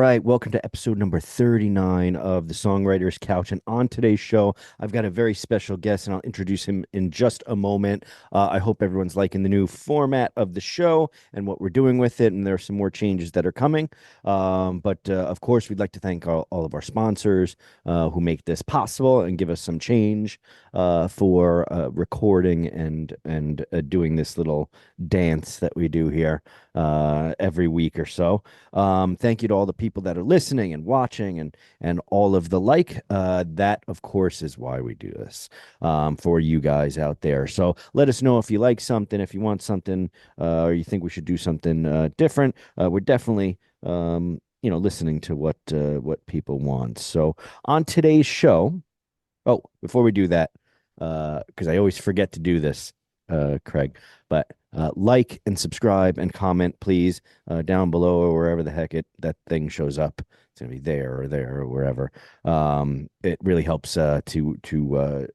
right, welcome to episode number 39 of the Songwriter's Couch. And on today's show, I've got a very special guest, and I'll introduce him in just a moment. I hope everyone's liking the new format of the show and what we're doing with it, and there are some more changes that are coming. But of course, we'd like to thank all of our sponsors who make this possible and give us some change for recording and doing this little dance that we do here every week or so. Thank you to all the people that are listening and watching and all of the like. That, of course, is why we do this for you guys out there. So let us know if you like something, if you want something, or you think we should do something different. We're definitely listening to what people want. So on today's show, before we do that, because I always forget to do this, Craig, but like and subscribe and comment, please, down below or wherever the heck that thing shows up. It's gonna be there or wherever. It really helps to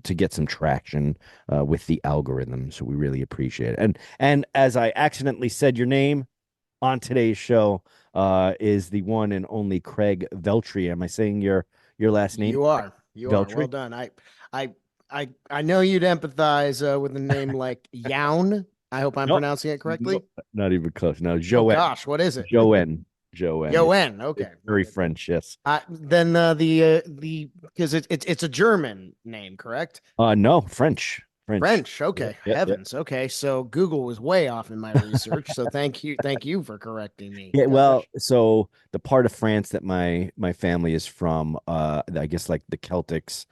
get some traction with the algorithm. So we really appreciate it. And as I accidentally said your name on today's show, is the one and only Craig Veltri. Am I saying your last name? You are. Veltri? Well done. I know you'd empathize with a name like Jaouen. I hope I'm Nope. pronouncing it correctly. Nope. Not even close. No, Oh Jaouen. gosh, what is it? Jaouen. Jaouen. Okay. It's very French, yes. Then because it's a German name, correct? No, French. French. Okay. Yep. Heavens. Okay. So Google was way off in my research. So thank you for correcting me. Yeah, Gosh. well, so the part of France that my family is from, I guess like the Celtics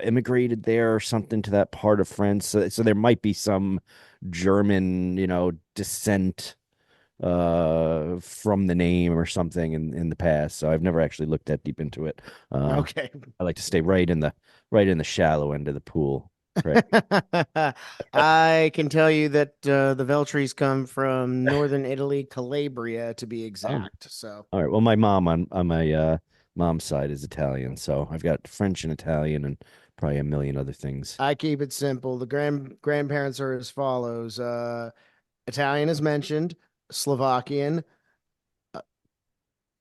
immigrated there or something to that part of France. So there might be some German, descent from the name or something in the past. So I've never actually looked that deep into it. Okay. I like to stay right in the shallow end of the pool. Right. I can tell you that the Veltris come from northern Italy, Calabria to be exact. So, All right. Well, my mom on my mom's side is Italian, so I've got French and Italian and probably a million other things. I keep it simple. The grandparents are as follows: Italian is mentioned, Slovakian, uh,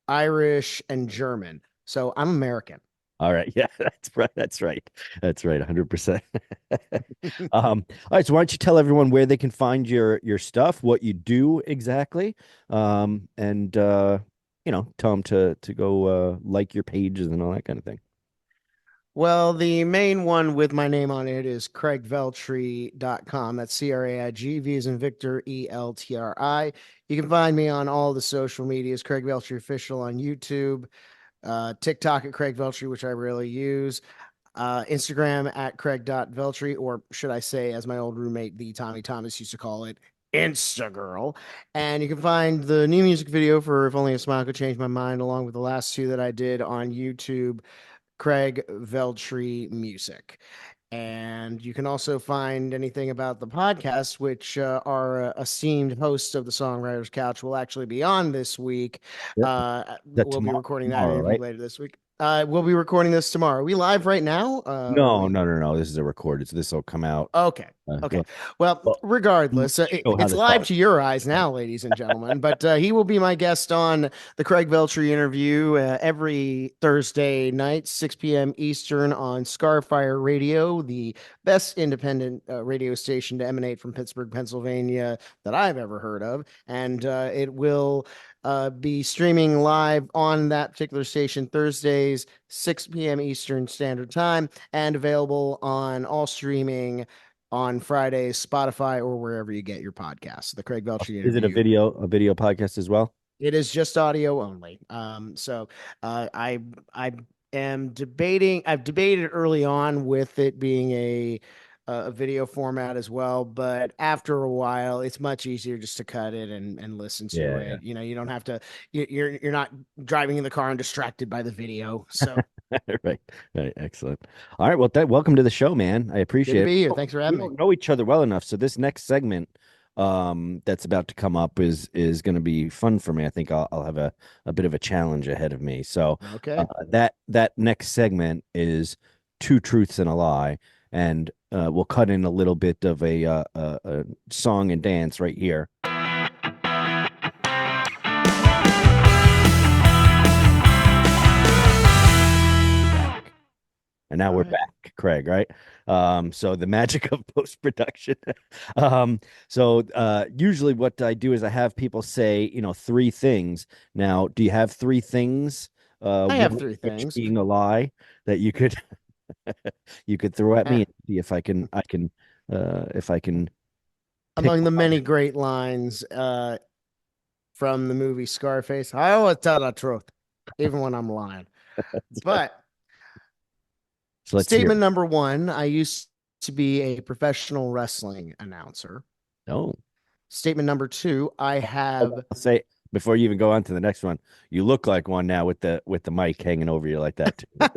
Irish, and German. So I'm American. All right. Yeah, that's right. That's right. That's right. 100%. All right. So why don't you tell everyone where they can find your stuff, what you do exactly, and tell them to go like your pages and all that kind of thing. Well, the main one with my name on it is craigveltri.com. That's CRAIG, V as in Victor, ELTRI. You can find me on all the social medias, Craig Veltri Official on YouTube, TikTok at Craig Veltri, which I rarely use, Instagram at Craig.Veltri, or should I say, as my old roommate, the Tommy Thomas, used to call it, Instagirl. And you can find the new music video for If Only a Smile Could Change My Mind, along with the last two that I did on YouTube, Craig Veltri Music. And you can also find anything about the podcast, which our esteemed host of the Songwriter's Couch will actually be on this week. Yep. We'll be recording that interview right? later this week. We'll be recording this tomorrow. Are we live right now? No. This is a recorded, so this will come out. Okay. Well, regardless, it's live to your eyes now, ladies and gentlemen. But he will be my guest on the Craig Veltri interview every Thursday night, 6 p.m. Eastern on Scarfire Radio, the best independent radio station to emanate from Pittsburgh, Pennsylvania that I've ever heard of. And it will be streaming live on that particular station Thursdays, 6 p.m. Eastern Standard Time, and available on all streaming on Fridays, Spotify, or wherever you get your podcasts. The Craig Veltri interview. Is it a video podcast as well? It is just audio only. So I am debating. I've debated early on with it being a video format as well, but after a while, it's much easier just to cut it and listen to it. Yeah. You don't have to. You're not driving in the car and distracted by the video. So right. Excellent. All right. Well, welcome to the show, man. I appreciate good to be here. it. Thanks for having me. We don't know each other well enough, so this next segment that's about to come up is going to be fun for me. I think I'll have a bit of a challenge ahead of me. So okay, that next segment is Two Truths and a Lie, and we'll cut in a little bit of a song and dance right here. And now All we're right. back, Craig, right? So the magic of post-production. um, usually what I do is I have people say, three things. Now, do you have three things, I one have of three which things. being a lie that you could you could throw at me Eh, and see if I can pick among the one. many great lines from the movie Scarface, I always tell the truth, even when I'm lying. But So let's hear statement it. number one, I used to be a professional wrestling announcer. Oh, Statement number two, I have I'll say before you even go on to the next one, you look like one now with the mic hanging over you like that too, with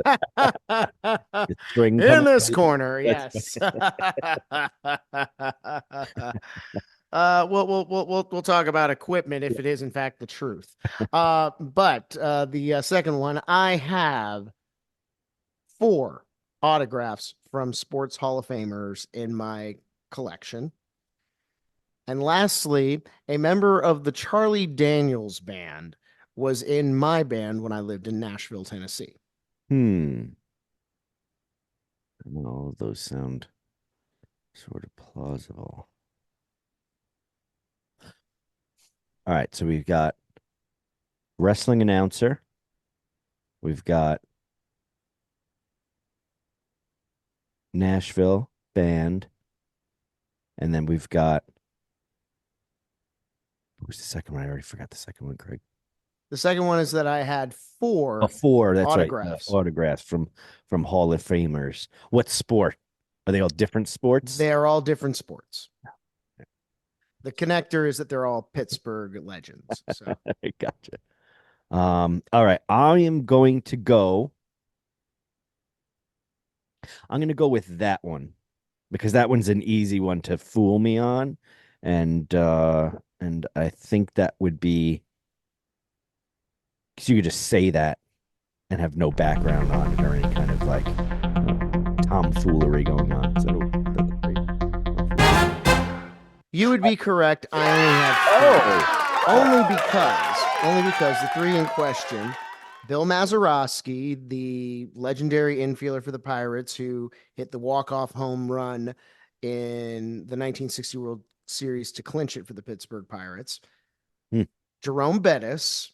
the string in coming. this corner, That's yes. We'll talk about equipment if it is in fact the truth. But the second one, I have four autographs from sports Hall of Famers in my collection. And lastly, a member of the Charlie Daniels band was in my band when I lived in Nashville, Tennessee. hmm. All of those sound sort of plausible. All right, so we've got wrestling announcer, we've got Nashville band, and then we've got who's the second one? I already forgot the second one, Craig. The second one is that I had Oh, four four. That's right. autographs. Autographs from Hall of Famers. What sport? Are they all different sports? They're all different sports. The connector is that they're all Pittsburgh legends. So Gotcha. All right. I'm gonna go with that one because that one's an easy one to fool me on. And I think that would be because you could just say that and have no background on it or any kind of like tomfoolery going on. That's great. you would be correct. I only had three. Oh, Only because the three in question, Bill Mazeroski, the legendary infielder for the Pirates who hit the walk-off home run in the 1960 World Series to clinch it for the Pittsburgh Pirates. hmm. Jerome Bettis,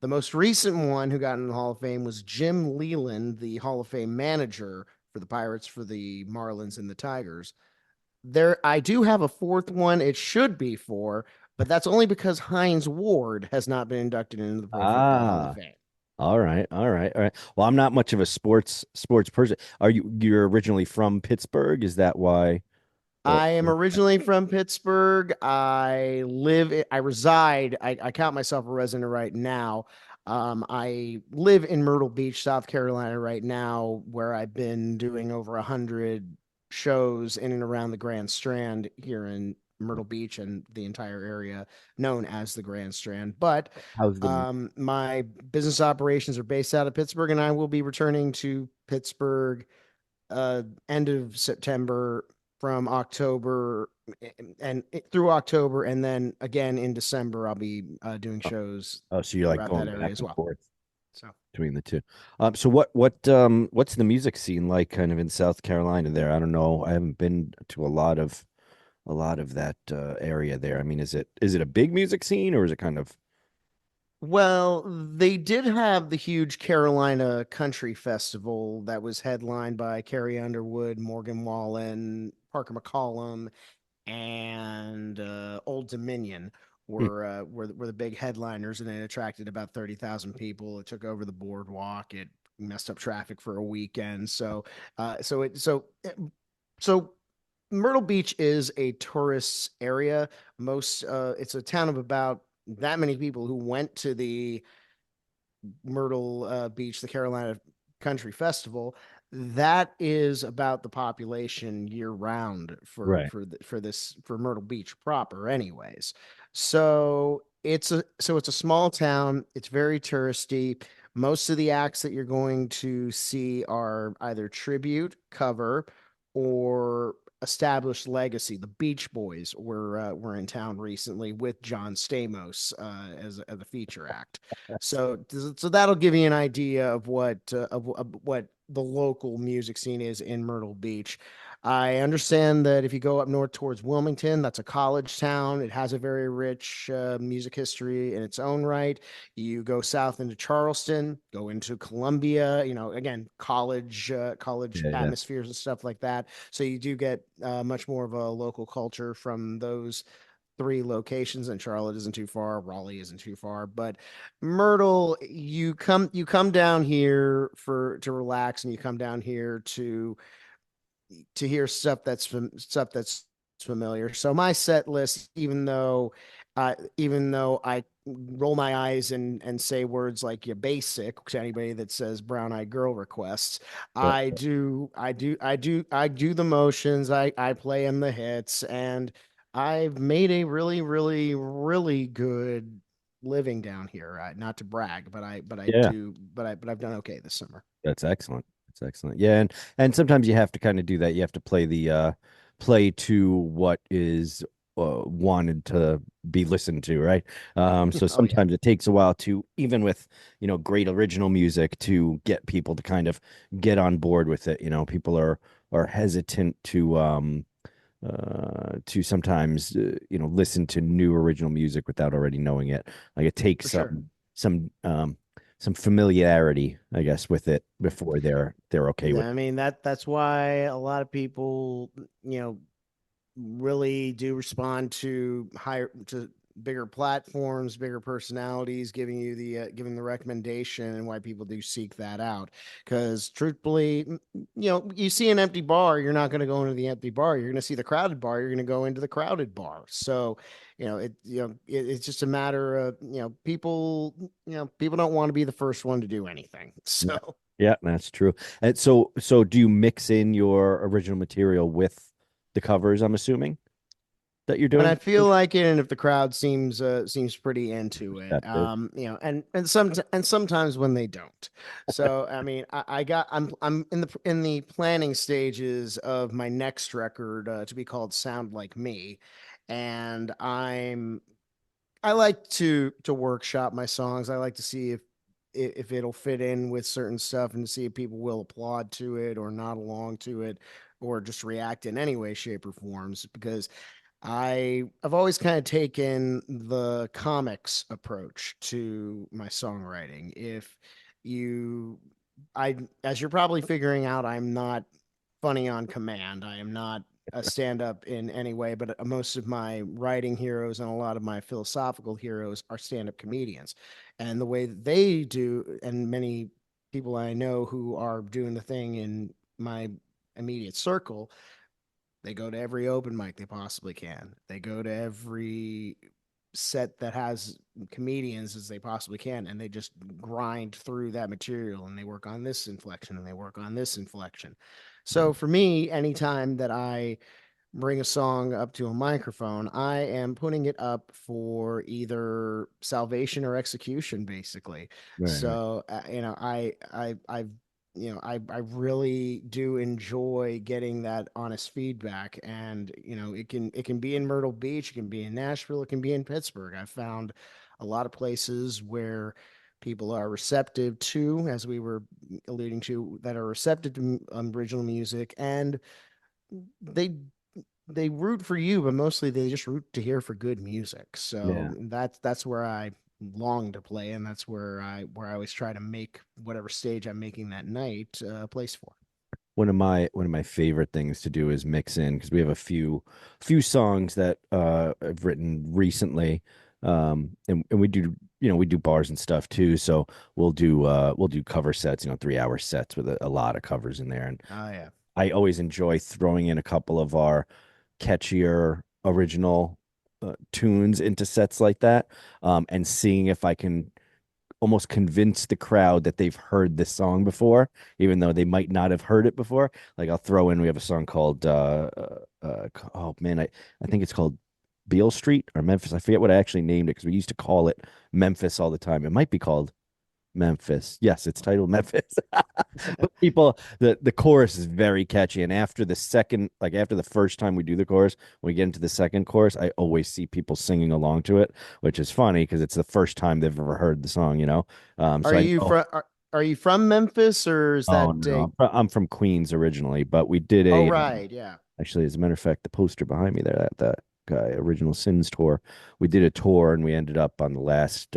the most recent one who got in the Hall of Fame was Jim Leland, the Hall of Fame manager for the Pirates, for the Marlins and the Tigers. I do have a fourth one. It should be four, but that's only because Hines Ward has not been inducted into the Pro Football Hall of Ah, Fame. all right, all right, all right. Well, I'm not much of a sports person. You're originally from Pittsburgh? Is that why? Or I am originally from Pittsburgh. I reside, I count myself a resident right now. I live in Myrtle Beach, South Carolina right now, where I've been doing over 100 shows in and around the Grand Strand here in Myrtle Beach and the entire area known as the Grand Strand. But how's the my business operations are based out of Pittsburgh, and I will be returning to Pittsburgh end of September from October and through October, and then again in December, I'll be doing shows so you're like throughout that going area back as and well. forth So, between the two. So what's the music scene like kind of in South Carolina there? I don't know. I haven't been to a lot of that area there. I mean, is it a big music scene or is it kind of well, they did have the huge Carolina Country Festival that was headlined by Carrie Underwood, Morgan Wallen, Parker McCollum, and Old Dominion hmm, were the big headliners, and it attracted about 30,000 people. It took over the boardwalk. It messed up traffic for a weekend. So Myrtle Beach is a tourist area. It's a town of about that many people who went to the Myrtle Beach, the Carolina Country Festival. That is about the population year round right? for Myrtle Beach proper, anyways. So it's a small town. It's very touristy. Most of the acts that you're going to see are either tribute, cover, or established legacy. The Beach Boys were in town recently with John Stamos as a feature act. So that'll give you an idea of what the local music scene is in Myrtle Beach. I understand that if you go up north towards Wilmington, that's a college town. It has a very rich music history in its own right. You go south into Charleston, go into Columbia, again, college Yeah, yeah. atmospheres and stuff like that. So you do get much more of a local culture from those three locations, and Charlotte isn't too far, Raleigh isn't too far, but Myrtle, you come down here for to relax, and you come down here to hear stuff that's familiar. So my set list, even though I roll my eyes and say words like "you basic" to anybody that says "brown eyed girl" requests, Right. I do the motions. I play in the hits, and I've made a really, really, really good living down here. Not to brag, Yeah. but I've done okay this summer. That's excellent. That's excellent. Yeah, and sometimes you have to kind of do that. You have to play the play to what is wanted to be listened to, right? So Oh yeah, sometimes it takes a while to, even with, great original music, to get people to kind of get on board with it. People are hesitant to sometimes listen to new original music without already knowing it. Like it takes for sure. some familiarity, I guess, with it before they're okay with I mean that's why a lot of people, you know, really do respond to bigger platforms, bigger personalities, giving the recommendation, and why people do seek that out. Because truthfully, you see an empty bar, you're not going to go into the empty bar. You're going to see the crowded bar, you're going to go into the crowded bar. So, it's just a matter of people don't want to be the first one to do anything. it. So. Yeah, that's true. And so do you mix in your original material with the covers, I'm assuming, that you're When I doing? feel like it, and if the crowd seems pretty into it, Receptive. and sometimes when they don't. So I mean, I'm in the planning stages of my next record, to be called "Sound Like Me," and I like to workshop my songs. I like to see if it'll fit in with certain stuff, and to see if people will applaud to it or not along to it, or just react in any way, shape, or forms, because I've always kind of taken the comics approach to my songwriting. If you I As you're probably figuring out, I'm not funny on command. I am not a stand-up in any way, but most of my writing heroes and a lot of my philosophical heroes are stand-up comedians. And the way that they do, and many people I know who are doing the thing in my immediate circle, they go to every open mic they possibly can. They go to every set that has comedians as they possibly can, and they just grind through that material, and they work on this inflection, and they work on this inflection. So for me, anytime that I bring a song up to a microphone, I am putting it up for either salvation or execution, basically. Right, right. So, I really do enjoy getting that honest feedback, and it can be in Myrtle Beach, it can be in Nashville, it can be in Pittsburgh. I've found a lot of places where people are receptive to, as we were alluding to, that are receptive to original music, and they they root for you, but mostly they just root to hear for good music. So Yeah. that's where I long to play, and that's where I always try to make whatever stage I'm making that night a place for. One of my favorite things to do is mix in, because we have a few songs that I've written recently, and we do bars and stuff too. So we'll do cover sets, 3 hour sets with a lot of covers in there, and Oh yeah. I always enjoy throwing in a couple of our catchier original tunes into sets like that, and seeing if I can almost convince the crowd that they've heard this song before, even though they might not have heard it before. Like I'll throw in, we have a song called oh man, I think it's called Beale Street or Memphis. I forget what I actually named it, because we used to call it Memphis all the time. It might be called Memphis. Yes, it's titled Memphis. But the chorus is very catchy. And after the first time we do the chorus, when we get into the second chorus, I always see people singing along to it, which is funny because it's the first time they've ever heard the song. Are So I you know from? are you from Memphis or is Oh that no, I'm from Queens originally, but we did oh a right, yeah. actually, as a matter of fact, the poster behind me there, that guy, Original Sins tour, we did a tour and we ended up on the last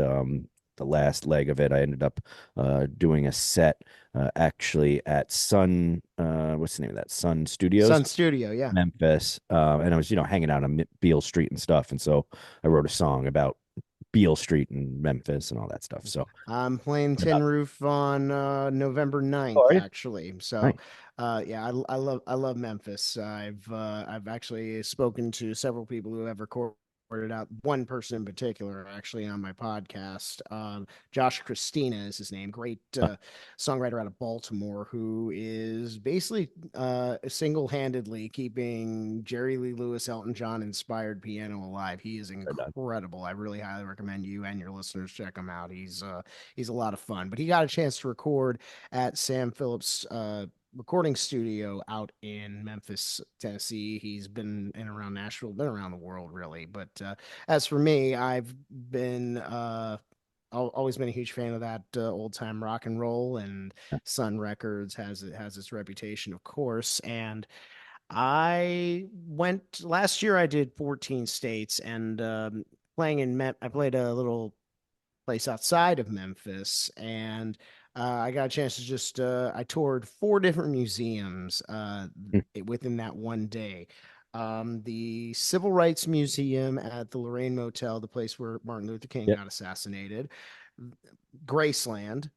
leg of it. I ended up doing a set actually at Sun what's the name of that? Sun Studios, Sun Studio, yeah. Memphis. And I was, hanging out on Beale Street and stuff. And so I wrote a song about Beale Street and Memphis and all that stuff. So I'm playing what Tin about Roof on November oh, 9th, are you? actually. So Nice. yeah, I love Memphis. I've actually spoken to several people who have recorded out. One person in particular, actually, on my podcast. Josh Christina is his name. Great songwriter out of Baltimore, who is basically single-handedly keeping Jerry Lee Lewis, Elton John inspired piano alive. He is Right on. incredible. I really highly recommend you and your listeners check him out. He's a lot of fun. But he got a chance to record at Sam Phillips recording studio out in Memphis, Tennessee. He's been in around Nashville, been around the world really. But as for me, I've been always been a huge fan of that old time rock and roll, and Sun Records has its reputation, of course. And I went last year. I did 14 states, and playing in I played a little place outside of Memphis, and I got a chance to just I toured four different museums within that one day. The Civil Rights Museum at the Lorraine Motel, the place where Martin Luther King Yep. got assassinated. Graceland,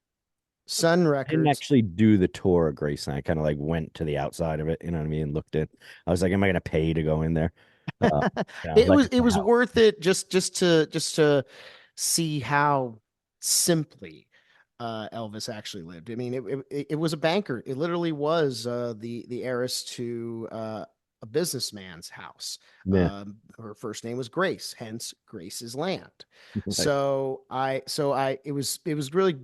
Sun I didn't Records. actually do the tour of Graceland. I kind of like went to the outside of it, you know what I mean? Looked in. I was like, am I gonna pay to go in there? Like It it's a was house. worth it just to see how simply Elvis actually lived. I mean, it was a banker. It literally was the heiress to a businessman's house. Yeah. Her first name was Grace, hence Grace's Land. Right. It was really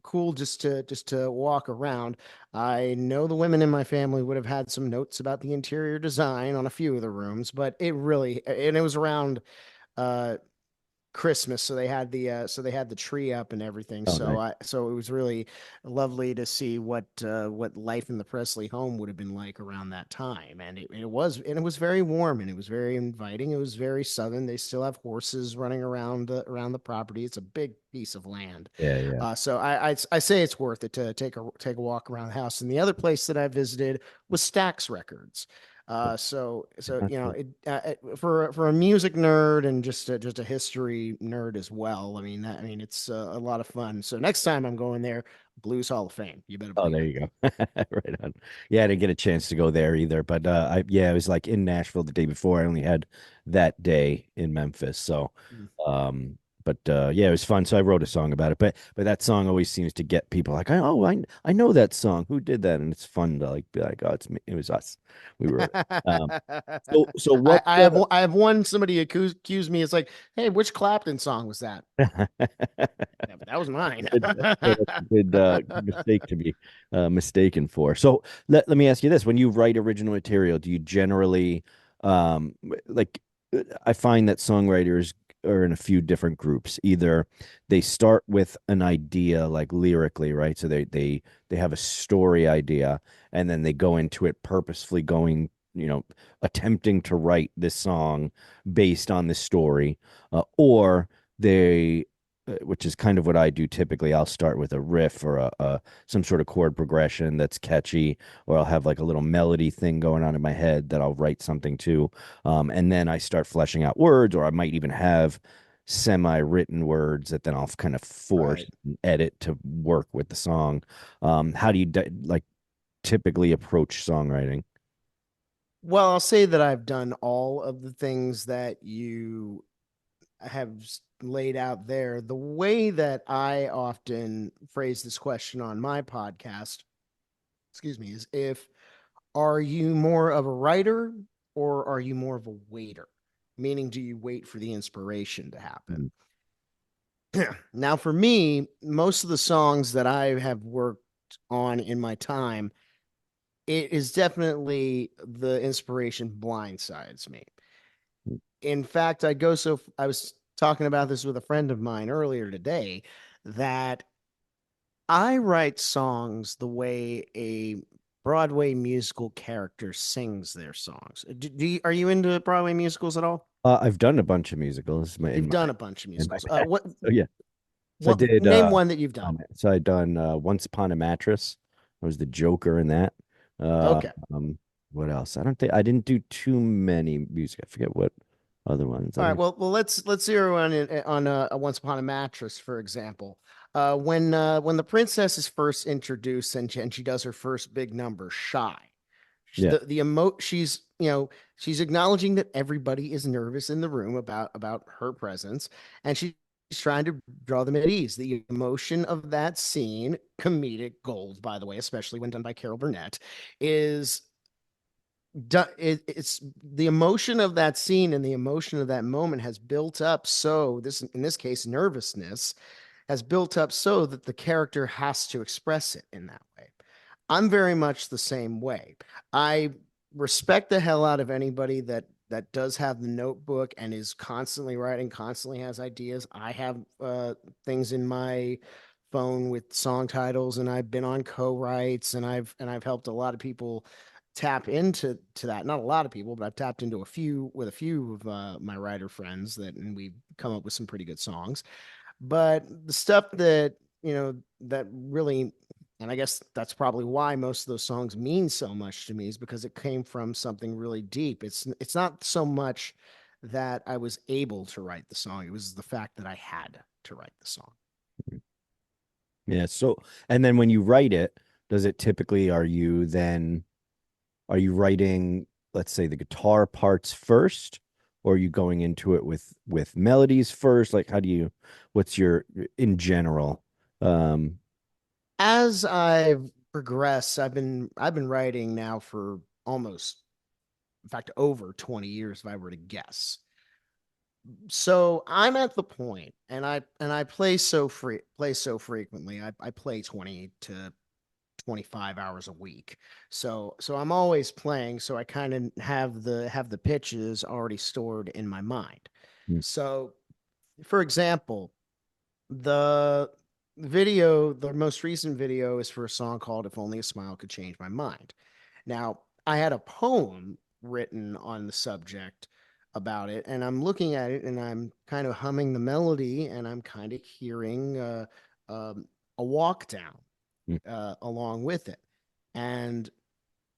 cool just to walk around. I know the women in my family would have had some notes about the interior design on a few of the rooms, but it was around uh Christmas, so they had the tree up and everything. Oh, nice. So it was really lovely to see what life in the Presley home would have been like around that time. And it was very warm and it was very inviting. It was very southern. They still have horses running around the property. It's a big piece of land. Yeah, yeah. I say it's worth it to take a walk around the house. And the other place that I visited was Stax Records. Not You know, sure. for a music nerd and just a history nerd as well. I mean it's a lot of fun. So next time I'm going there, Blues Hall of Fame. You better Oh, believe there it. you go. Right on. Yeah, I didn't get a chance to go there either, but I was like in Nashville the day before. I only had that day in Memphis. So Mm. but yeah, it was fun. So I wrote a song about it. But that song always seems to get people like, oh, I know that song. Who did that? And it's fun to like be like, oh, it's me. It was us. We wrote it. So what I have one somebody accused me. It's like, hey, which Clapton song was that? Yeah, but that was mine. Hey, that's a good mistake to be mistaken for. So let me ask you this: when you write original material, do you generally like? I find that songwriters are in a few different groups. Either they start with an idea, like lyrically, right? So they have a story idea, and then they go into it purposefully going, attempting to write this song based on this story, or they which is kind of what I do typically. I'll start with a riff or a some sort of chord progression that's catchy, or I'll have like a little melody thing going on in my head that I'll write something to, and then I start fleshing out words, or I might even have semi-written words that then I'll kind of force Right. and edit to work with the song. How do you like typically approach songwriting? Well, I'll say that I've done all of the things that you have laid out there. The way that I often phrase this question on my podcast, excuse me, is if are you more of a writer or are you more of a waiter? Meaning, do you wait for the inspiration to happen? Mm. Now, for me, most of the songs that I have worked on in my time, it is definitely the inspiration blindsides me. In fact, I was talking about this with a friend of mine earlier today that I write songs the way a Broadway musical character sings their songs. Are you into Broadway musicals at all? I've done a bunch of musicals You've done a bunch of in my musicals. past. So yeah. So I What did name one that you've done? so I done Once Upon a Mattress. I was the Joker in that. Uh Okay. um what else? I didn't do too many music. I forget what other ones. I All right. think Let's zero on a Once Upon a Mattress, for example. When the princess is first introduced and she does her first big number, Shy. yeah. She's she's acknowledging that everybody is nervous in the room about her presence, and she's trying to draw them at ease. The emotion of that scene, comedic gold, by the way, especially when done by Carol Burnett, is it's the emotion of that scene and the emotion of that moment has built up, so this in this case nervousness has built up so that the character has to express it in that way. I'm very much the same way. I respect the hell out of anybody that does have the notebook and is constantly writing, constantly has ideas. I have things in my phone with song titles, and I've been on co-writes, and I've helped a lot of people tap into that. Not a lot of people, but I've tapped into a few of my writer friends and we've come up with some pretty good songs. But the stuff that, that really, and I guess that's probably why most of those songs mean so much to me, is because it came from something really deep. It's not so much that I was able to write the song, it was the fact that I had to write the song. Yeah. So and then when you write it, does it typically are you writing, let's say, the guitar parts first, or are you going into it with melodies first? Like how do you what's your in general? Um As I've progressed, I've been writing now for almost, in fact, over 20 years if I were to guess. So I'm at the point, and I play so frequently. I play 20 to 25 hours a week. So I'm always playing, so I kind of have the pitches already stored in my mind. mm, So for example, the the most recent video is for a song called If Only a Smile Could Change My Mind. Now, I had a poem written on the subject about it, and I'm looking at it and I'm kind of humming the melody and I'm kind of hearing um, a walk down mm, along with it. And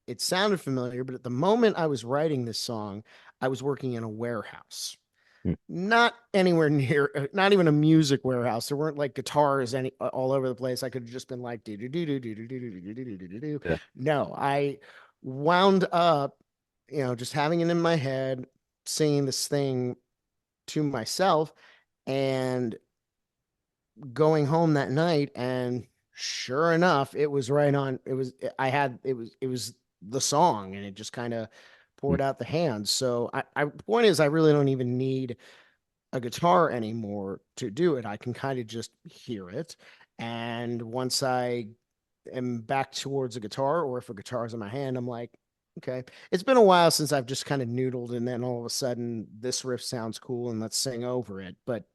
it sounded familiar, but at the moment I was writing this song, I was working in a warehouse, mm. not anywhere near, not even a music warehouse. There weren't like guitars all over the place. I could have just been like do do do do do do do do do do do do. Yeah. No, I wound up, just having it in my head, singing this thing to myself, and going home that night, and sure enough, it was right on. It was the song, and it just kind of Mm, poured out the hands. So point is, I really don't even need a guitar anymore to do it. I can kind of just hear it. And once I am back towards a guitar, or if a guitar is in my hand, I'm like, okay. It's been a while since I've just kind of noodled, and then all of a sudden this riff sounds cool and let's sing over it. But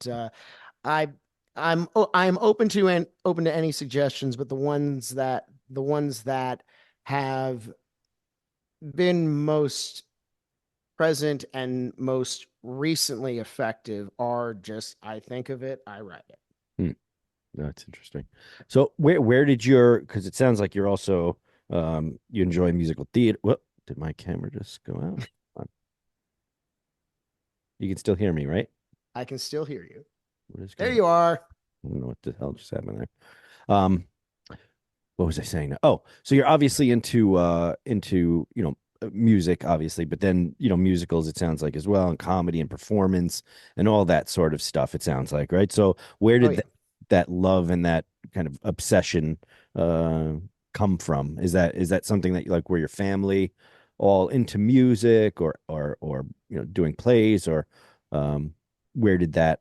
I I'm open to any suggestions, but the ones that have been most present and most recently effective are just, I think of it, I write it. mm. That's interesting. So where did your because it sounds like you're also you enjoy musical theater. What did my camera just go out? You can still hear me, right? I can still hear you. What is There going? you are. I don't know what the hell just happened there. Um, what was I saying now? Oh, so you're obviously into music, obviously, but then musicals. It sounds like as well, and comedy and performance and all that sort of stuff. It sounds like, right? So where Oh did yeah. that love and that kind of obsession uh come from? Is that something that you like, where your family all into music, or doing plays, or um where did that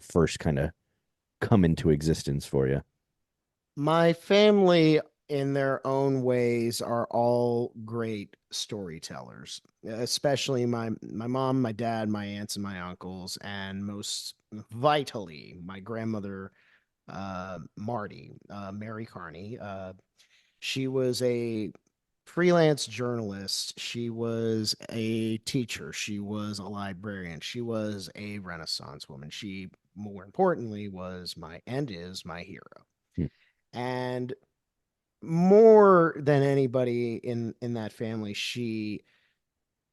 first kind of come into existence for you? My family, in their own ways, are all great storytellers, especially my mom, my dad, my aunts, and my uncles, and most vitally, my grandmother Marty, Mary Carney. She was a freelance journalist. She was a teacher. She was a librarian. She was a Renaissance woman. She, more importantly, was my and is my hero. Hmm. And more than anybody in that family, she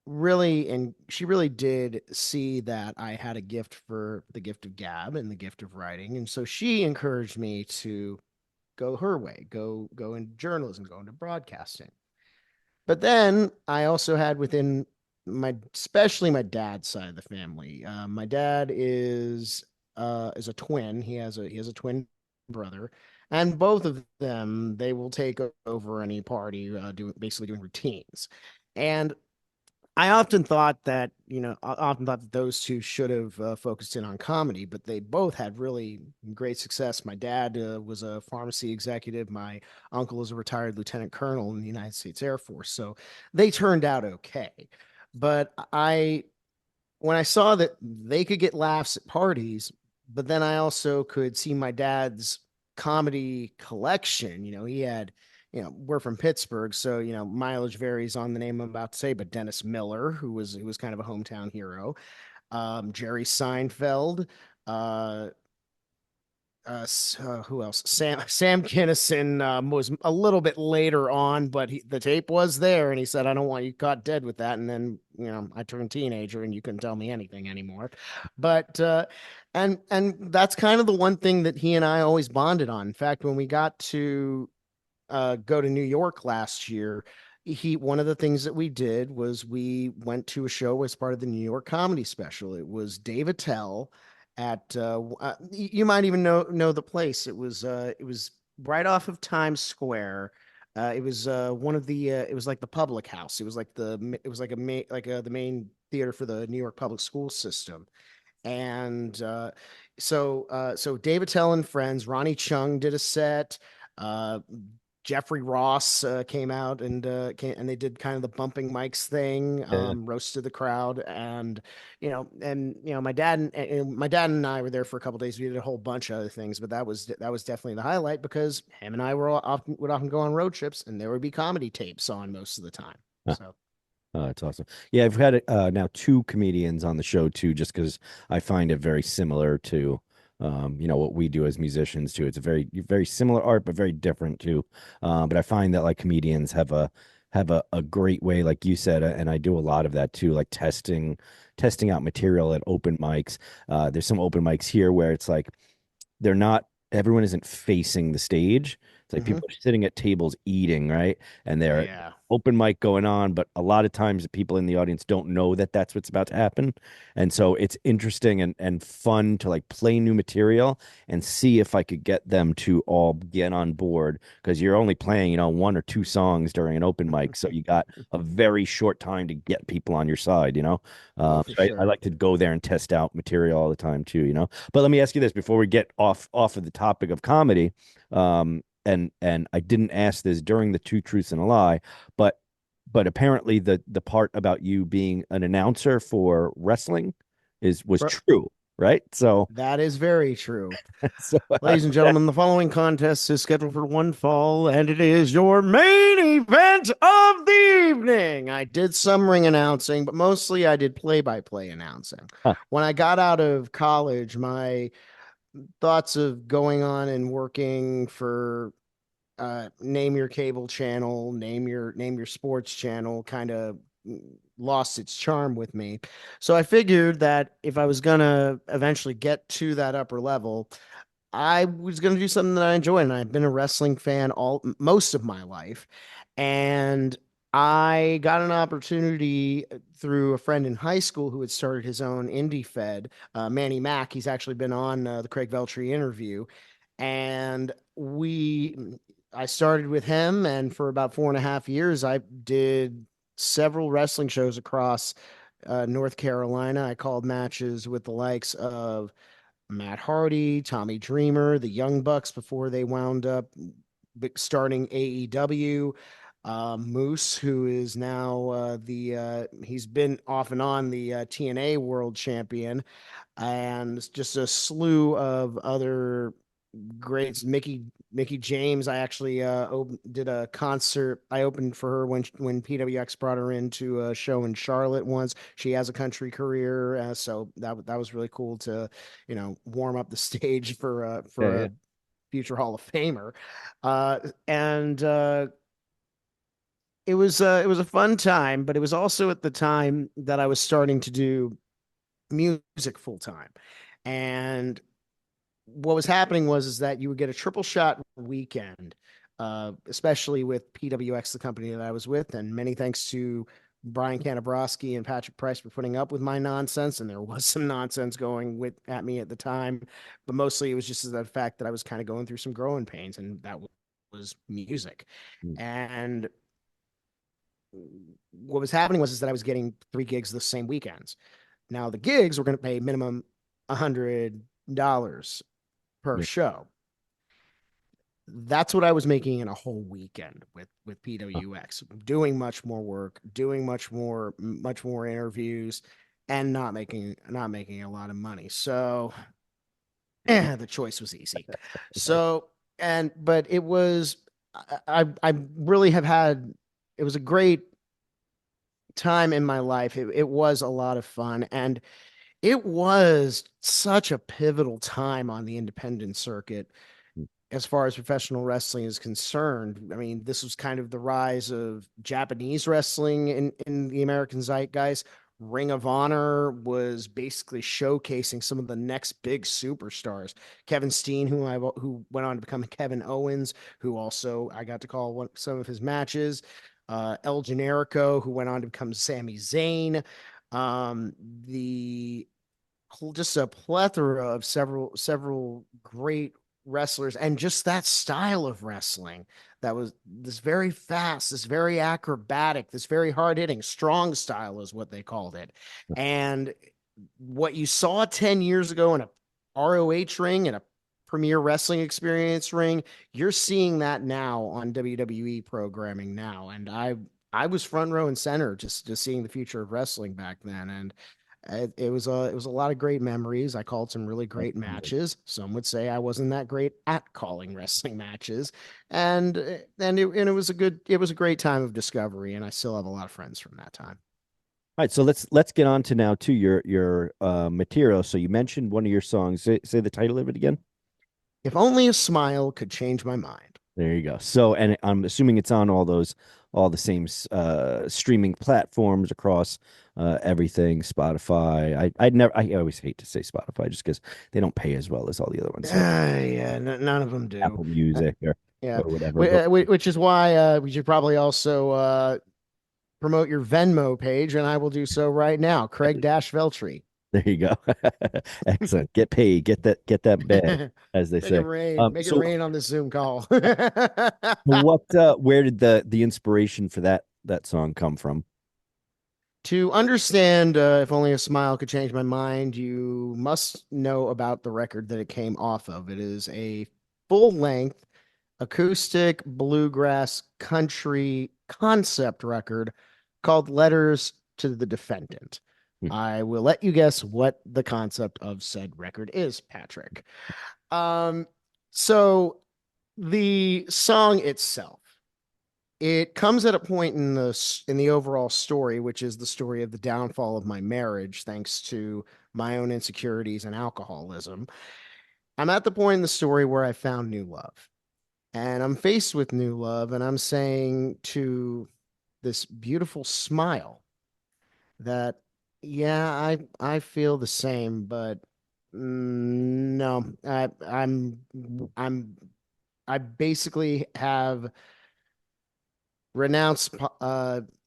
really did see that I had a gift for the gift of gab and the gift of writing. And so she encouraged me to go her way, go into journalism, go into broadcasting. But then I also had within especially my dad's side of the family. My dad is a twin. He has a twin brother, and both of them they will take over any party, basically doing routines. And I often thought that, I often thought that those two should have focused in on comedy, but they both had really great success. My dad was a pharmacy executive. My uncle is a retired lieutenant colonel in the United States Air Force. So they turned out okay. But when I saw that they could get laughs at parties, but then I also could see my dad's comedy collection. He had, we're from Pittsburgh, so mileage varies on the name I'm about to say, but Dennis Miller, who was kind of a hometown hero, Jerry Seinfeld, uh, who else? Sam Kinison was a little bit later on, but the tape was there, and he said, "I don't want you caught dead with that." And then I turned teenager, and you couldn't tell me anything anymore. But and that's kind of the one thing that he and I always bonded on. In fact, when we got to go to New York last year, one of the things that we did was we went to a show as part of the New York Comedy Special. It was Dave Attell at you might even know the place. It was right off of Times Square. It was one of the it was like the public house. It was like the main theater for the New York public school system. And so Dave Attell and friends, Ronnie Chung did a set. Uh, Jeffrey Ross came out and they did kind of the bumping mics thing, Yeah. roasted the crowd, and my dad and I were there for a couple of days. We did a whole bunch of other things, but that was definitely the highlight because him and I would often go on road trips, and there would be comedy tapes on most of the time. Huh. So Oh, that's awesome. Yeah, I've had now two comedians on the show too, just because I find it very similar to, what we do as musicians too. It's a very similar art, but very different too. But I find that like comedians have a great way, like you said, and I do a lot of that too, like testing out material at open mics. There's some open mics here where it's like they're not everyone isn't facing the stage. It's like mhm. people are sitting at tables eating, right? And they're Yeah, open mic going on, but a lot of times the people in the audience don't know that that's what's about to happen. And so it's interesting and fun to like play new material and see if I could get them to all get on board because you're only playing, one or two songs during an open mic. So you got a very short time to get people on your side. oh for I sure. like to go there and test out material all the time too. But let me ask you this before we get off of the topic of comedy. And I didn't ask this during the Two Truths and a Lie, but apparently the part about you being an announcer for wrestling was Bro, true, right? So that is very true. so Ladies and gentlemen, the following contest is scheduled for one fall, and it is your main event of the evening. I did some ring announcing, but mostly I did play-by-play announcing. huh, When I got out of college, my thoughts of going on and working for name your cable channel, name your sports channel, kind of lost its charm with me. So I figured that if I was gonna eventually get to that upper level, I was going to do something that I enjoy, and I've been a wrestling fan all most of my life, and I got an opportunity through a friend in high school who had started his own indie fed, Manny Mack. He's actually been on the Craig Veltri interview, and I started with him, and for about 4.5 years, I did several wrestling shows across North Carolina. I called matches with the likes of Matt Hardy, Tommy Dreamer, the Young Bucks before they wound up starting AEW. Moose, who is now he's been off and on the TNA World Champion, and just a slew of other. greats. Mickey James. I actually did a concert. I opened for her when PWX brought her into a show in Charlotte once. She has a country career, so that was really cool to, warm up the stage Yeah, for yeah. a future Hall of Famer. And it was a fun time, but it was also at the time that I was starting to do music full time. And what was happening was is that you would get a triple shot weekend, especially with PWX, the company that I was with, and many thanks to Brian Kanabrowski and Patrick Price for putting up with my nonsense. And there was some nonsense going with at me at the time, but mostly it was just the fact that I was kind of going through some growing pains, and that was music. Mm. And what was happening was is that I was getting 3 gigs the same weekends. Now the gigs were going to pay minimum $100 per Yeah. show. That's what I was making in a whole weekend with Huh. PWX, doing much more work, doing much more interviews, and not making a lot of money. So the choice was easy. So and but it was I really have had it was a great time in my life. It was a lot of fun, and it was such a pivotal time on the independent circuit Mm. as far as professional wrestling is concerned. I mean, this was kind of the rise of Japanese wrestling in the American zeitgeist. Ring of Honor was basically showcasing some of the next big superstars. Kevin Steen, who went on to become Kevin Owens, who also I got to call some of his matches. El Generico, who went on to become Sami Zayn. Um, the just a plethora of several great wrestlers, and just that style of wrestling that was this very fast, this very acrobatic, this very hard hitting, strong style is what they called it. And what you saw 10 years ago in a ROH ring and a Premier Wrestling Experience ring, you're seeing that now on WWE programming now. And I was front row and center just seeing the future of wrestling back then. And it was a lot of great memories. I called some really great Absolutely. matches. Some would say I wasn't that great at calling wrestling matches, and it was a great time of discovery, and I still have a lot of friends from that time. All right, so let's get on to now to your material. So you mentioned one of your songs. Say the title of it again. If only a smile could change my mind. There you go. So, and I'm assuming it's on all the same streaming platforms across everything. Spotify. I always hate to say Spotify just because they don't pay as well as all the other ones. So Yeah, none of them do. Apple Uh, Music yeah, or whatever. But which is why we should probably also promote your Venmo page, and I will do so right now. Craig Veltri. there you go. Excellent. Get paid. Get that bag, as they Make it say. rain. Make it So rain on this Zoom call. what? Where did the inspiration for that song come from? To understand If Only a Smile Could Change My Mind, you must know about the record that it came off of. It is a full length acoustic bluegrass country concept record called Letters to the Defendant. Hmm. I will let you guess what the concept of said record is, Patrick. Um, so the song itself, it comes at a point in the overall story, which is the story of the downfall of my marriage, thanks to my own insecurities and alcoholism. I'm at the point in the story where I found new love, and I'm faced with new love, and I'm saying to this beautiful smile that, yeah, I feel the same, but no, I'm I basically have renounce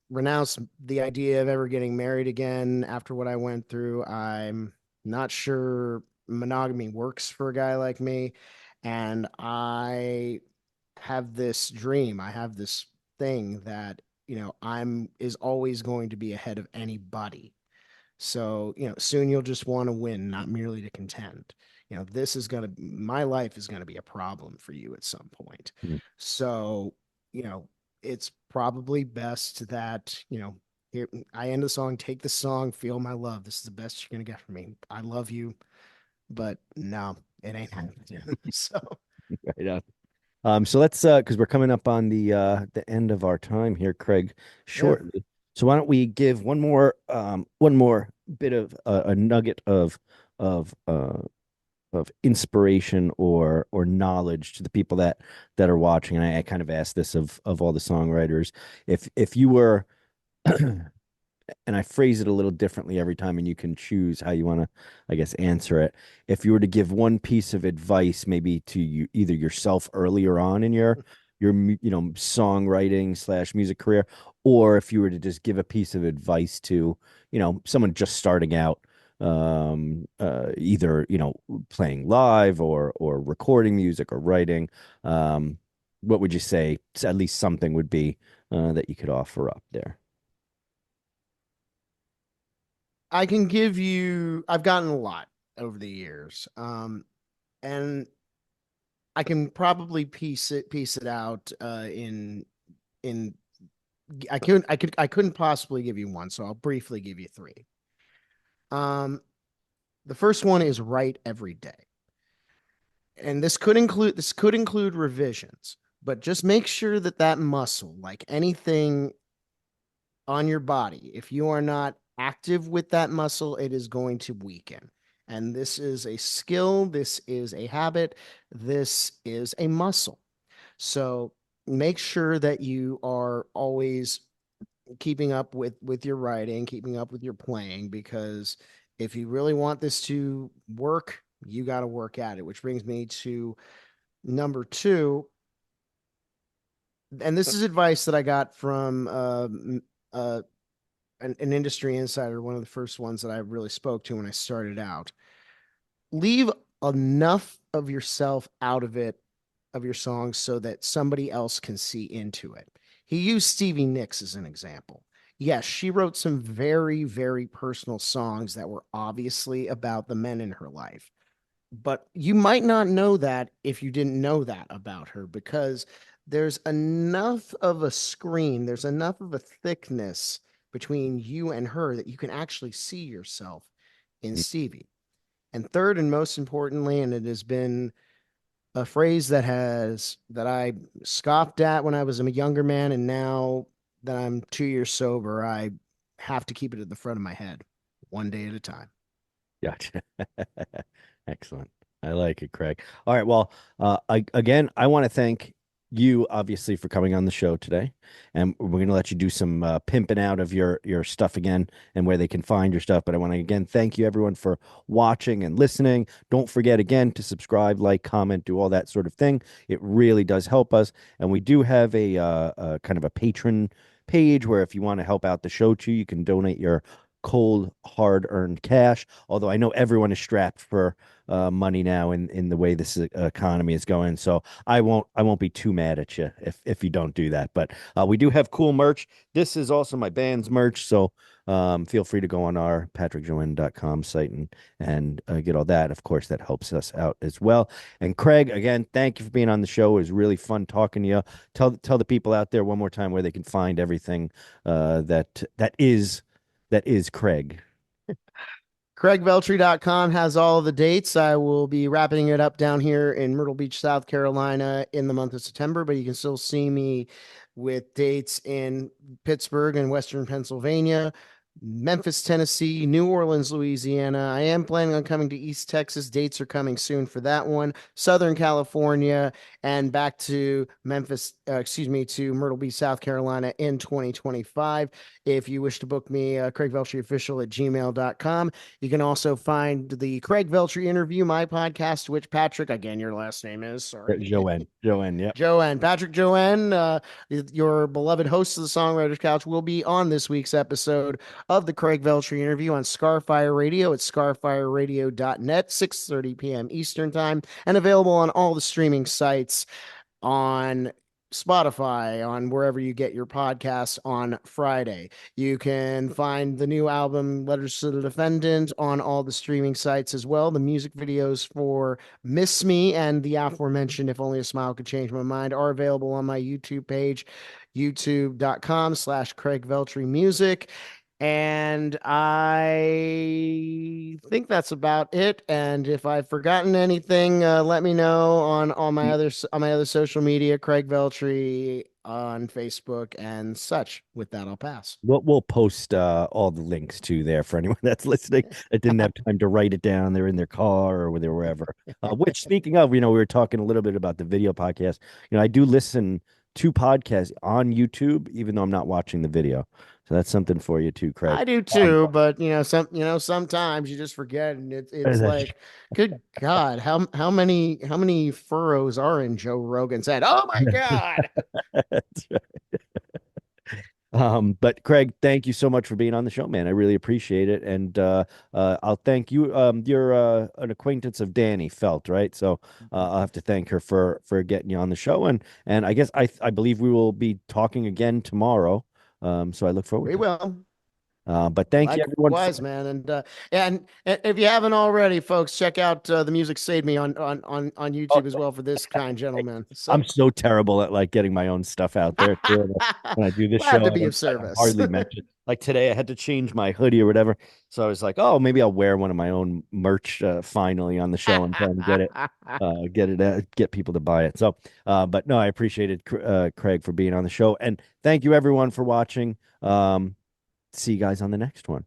renounce the idea of ever getting married again after what I went through. I'm not sure monogamy works for a guy like me, and I have this dream. I have this thing that, I'm is always going to be ahead of anybody. So, soon you'll just want to win, not merely to contend. My life is going to be a problem for you at some point. Hmm. So, it's probably best that, here, I end the song, take the song, feel my love. This is the best you're going to get from me. I love you. but no, it ain't happening. So Right on. So let's because we're coming up on the end of our time here, Craig, yeah. shortly. So why don't we give one more bit of a nugget of of inspiration or knowledge to the people that are watching. And I kind of asked this of all the songwriters. If you were and I phrase it a little differently every time, and you can choose how you want to, I guess, answer it. If you were to give one piece of advice, maybe to you, either yourself earlier on in your songwriting slash music career, or if you were to just give a piece of advice to someone just starting out, either playing live or recording music or writing, what would you say? At least something would be that you could offer up there. I can give you, I've gotten a lot over the years. And I can probably piece it out in I couldn't possibly give you one, so I'll briefly give you three. Um, the first one is write every day. And this could include revisions, but just make sure that that muscle, like anything on your body, if you are not active with that muscle, it is going to weaken. And this is a skill, this is a habit, this is a muscle. So make sure that you are always keeping up with your writing, keeping up with your playing, because if you really want this to work, you got to work at it. Which brings me to number two, and this is advice that I got from uh, an industry insider, one of the first ones that I really spoke to when I started out. Leave enough of yourself out of it, of your songs, so that somebody else can see into it. He used Stevie Nicks as an example. Yes, she wrote some very, very personal songs that were obviously about the men in her life. But you might not know that if you didn't know that about her, because there's enough of a screen, there's enough of a thickness between you and her that you can actually see yourself in Stevie. And third, and most importantly, and it has been a phrase that I scoffed at when I was a younger man, and now that I'm 2 years sober, I have to keep it at the front of my head, one day at a time. Gotcha. Excellent. I like it, Craig. All right. Well, again, I want to thank you, obviously, for coming on the show today, and we're going to let you do some pimping out of your stuff again and where they can find your stuff. But I want to again thank you, everyone, for watching and listening. Don't forget again to subscribe, like, comment, do all that sort of thing. It really does help us, and we do have a kind of a patron page where if you want to help out the show too, you can donate your cold, hard-earned cash. Although I know everyone is strapped for money now in the way this economy is going, so I won't be too mad at you if you don't do that. But we do have cool merch. This is also my band's merch, so feel free to go on our patrickjoanne.com site and get all that. Of course, that helps us out as well. And Craig, again, thank you for being on the show. It was really fun talking to you. Tell the people out there one more time where they can find everything that is Craig. CraigVeltri.com has all of the dates. I will be wrapping it up down here in Myrtle Beach, South Carolina in the month of September, but you can still see me with dates in Pittsburgh and Western Pennsylvania, Memphis, Tennessee, New Orleans, Louisiana. I am planning on coming to East Texas. Dates are coming soon for that one. Southern California, and back to Memphis, to Myrtle Beach, South Carolina in 2025. If you wish to book me, CraigVeltriOfficial@gmail.com. You can also find the Craig Veltri interview, my podcast, which Patrick, again, your last name is, sorry. Joanne, yep. Joanne, Patrick Joanne, your beloved host of the Songwriters Couch, will be on this week's episode of the Craig Veltri interview on Scarfire Radio at scarfireradio.net, 6:30 p.m. Eastern Time, and available on all the streaming sites, on Spotify, on wherever you get your podcasts on Friday. You can find the new album, Letters to the Defendant, on all the streaming sites as well. The music videos for Miss Me and the aforementioned If Only a Smile Could Change My Mind are available on my YouTube page, youtube.com/Craig Veltri Music. And I think that's about it. And if I've forgotten anything, let me know on all my other social media, Craig Veltri on Facebook and such. With that, I'll pass. We'll post all the links to there for anyone that's listening that didn't have time to write it down. They're in their car or they're wherever. Which, speaking of, we were talking a little bit about the video podcast. I do listen to podcasts on YouTube, even though I'm not watching the video. So that's something for you too, Craig. I do Um, too, but sometimes you just forget, and it's like, good God, how many furrows are in Joe Rogan's head? Oh my God. But Craig, thank you so much for being on the show, man. I really appreciate it. And I'll thank you. You're an acquaintance of Danny Felt, right? So I'll have to thank her for getting you on the show. And I guess I believe we will be talking again tomorrow. So I look forward We to it. will. But thank you everyone for Likewise, man, and if you haven't already, folks, check out the music saved me on oh, YouTube as well for this kind gentleman. So I'm so terrible at like getting my own stuff out there too. When I do this show, glad to be of I service. hardly mention. Like today, I had to change my hoodie or whatever, so I was like, "Oh, maybe I'll wear one of my own merch finally on the show and try and get people to buy it." So, but no, I appreciated Craig for being on the show, and thank you everyone for watching. See you guys on the next one.